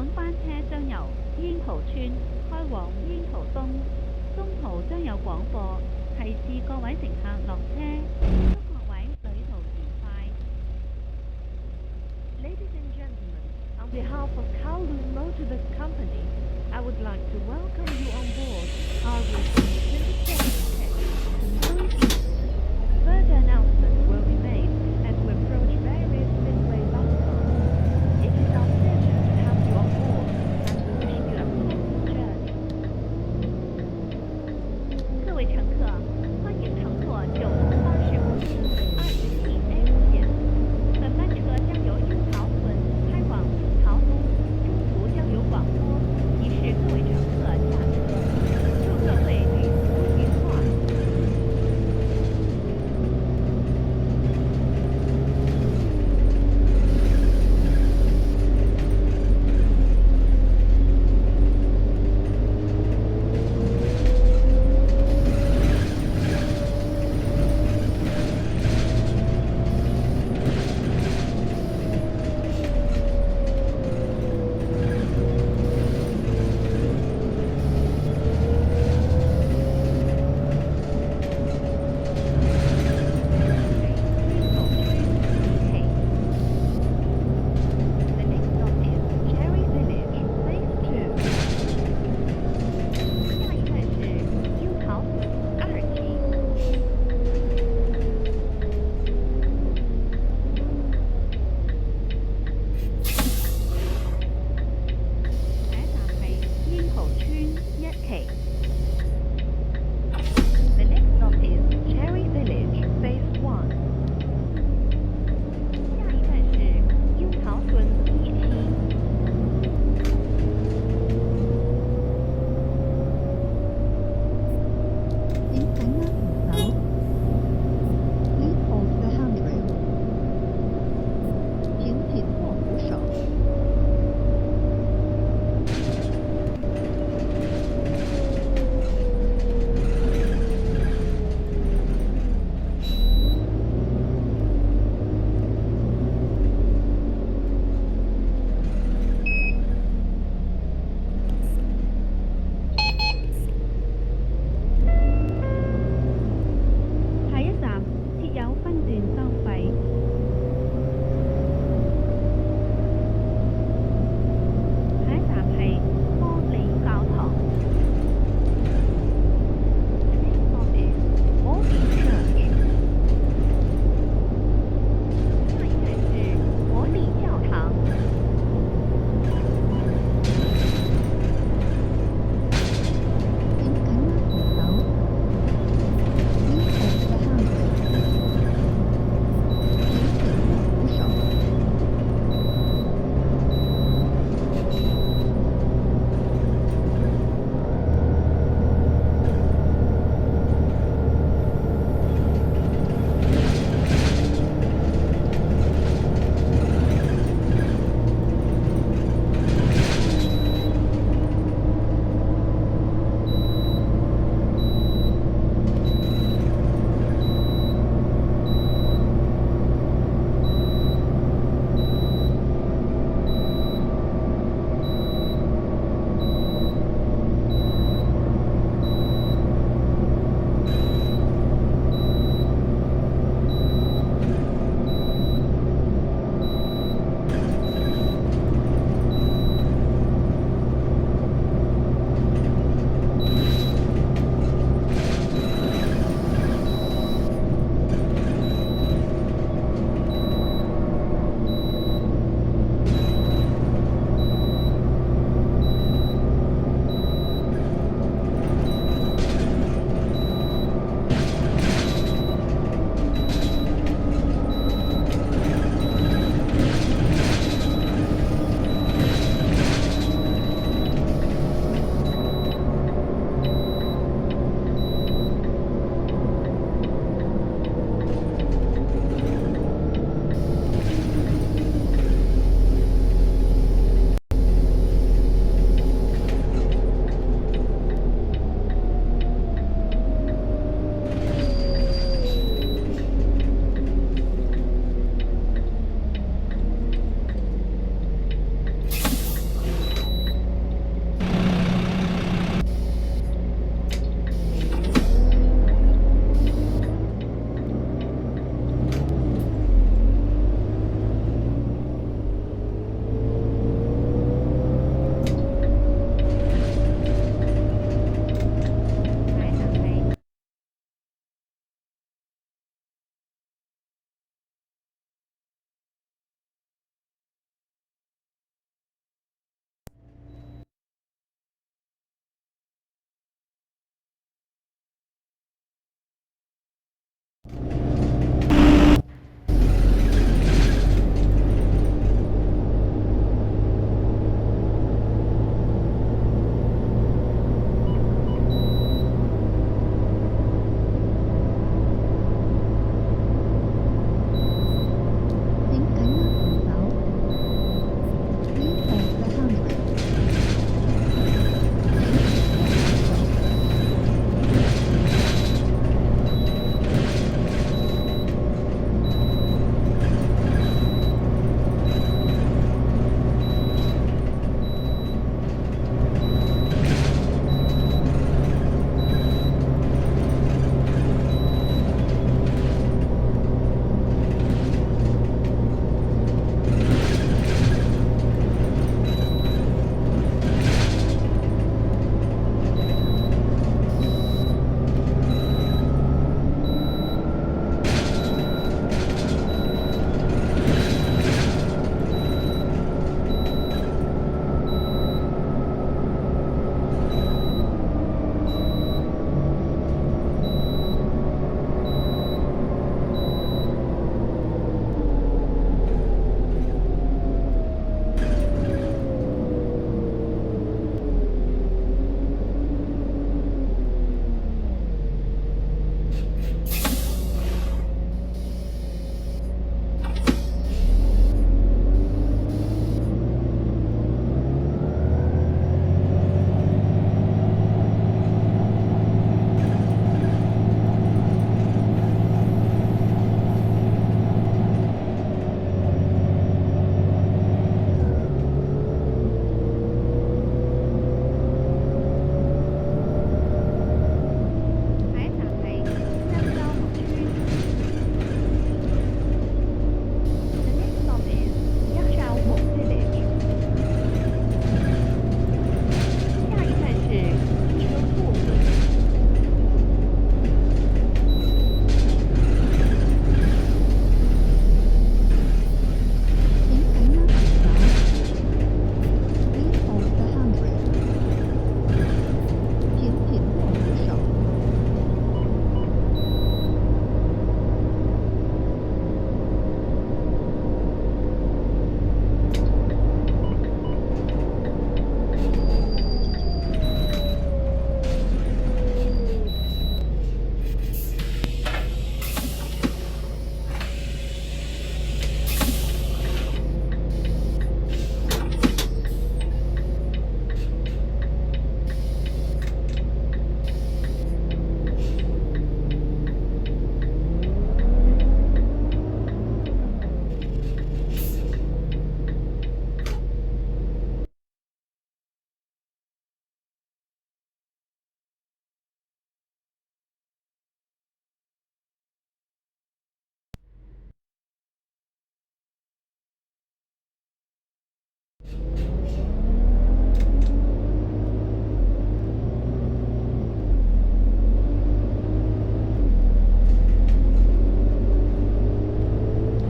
本班車將由櫻桃村開往櫻桃東，中途將有廣播提示各位乘客落車，祝各位旅途愉快。Ladies and gentlemen, on behalf of Kowloon Motorbus Company, I would like to welcome you on board our route from 27th to Louis East. Further announcements will be made as we approach various midway bus stops. It is our pleasure to have you on board and we wish you a pleasant journey. 各位乘客，欢迎乘坐9通巴士公司20T X 线。本班车将由樱桃村开往樱桃东，中途将有广播提示各位乘客下车。祝各位旅途愉快。The next stop is Cherry Village, Phase 2. 下一站是樱桃村2期。下一站係櫻桃村1期。The next stop is Cherry Village, Phase 1. 下一站是樱桃村1期。請緊握扶手。Please hold the handrail. 請緊握扶手。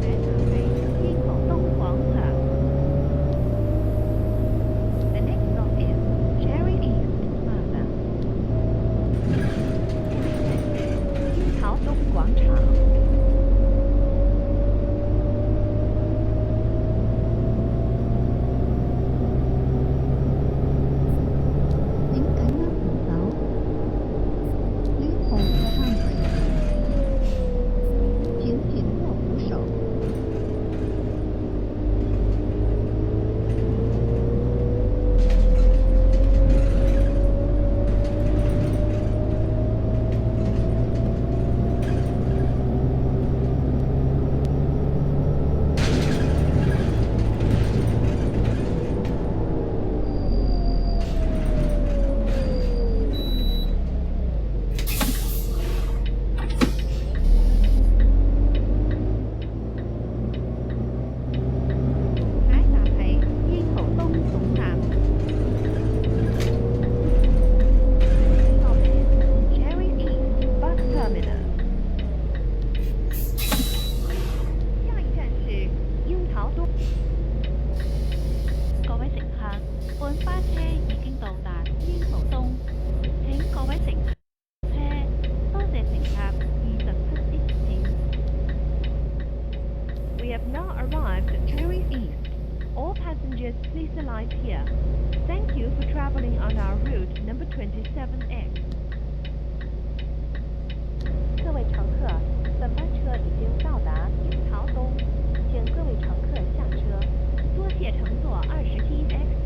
来打回溪口东广场。The next stop is Cherry East Plaza。下一站是樱桃东广场。请緊握扶手。Please hold the handrail。请紧握扶手。来打回溪口东总站。Stop is Cherry East Bus Terminal。下一站是櫻桃東。各位乘客，本班車已經到達櫻桃東，請各位乘客車，多謝乘客27前。We have now arrived at Cherry East. All passengers please alight here. Thank you for traveling on our route number 27X. 各位乘客，本班车已经到达樱桃东，请各位乘客下车，多谢乘坐27X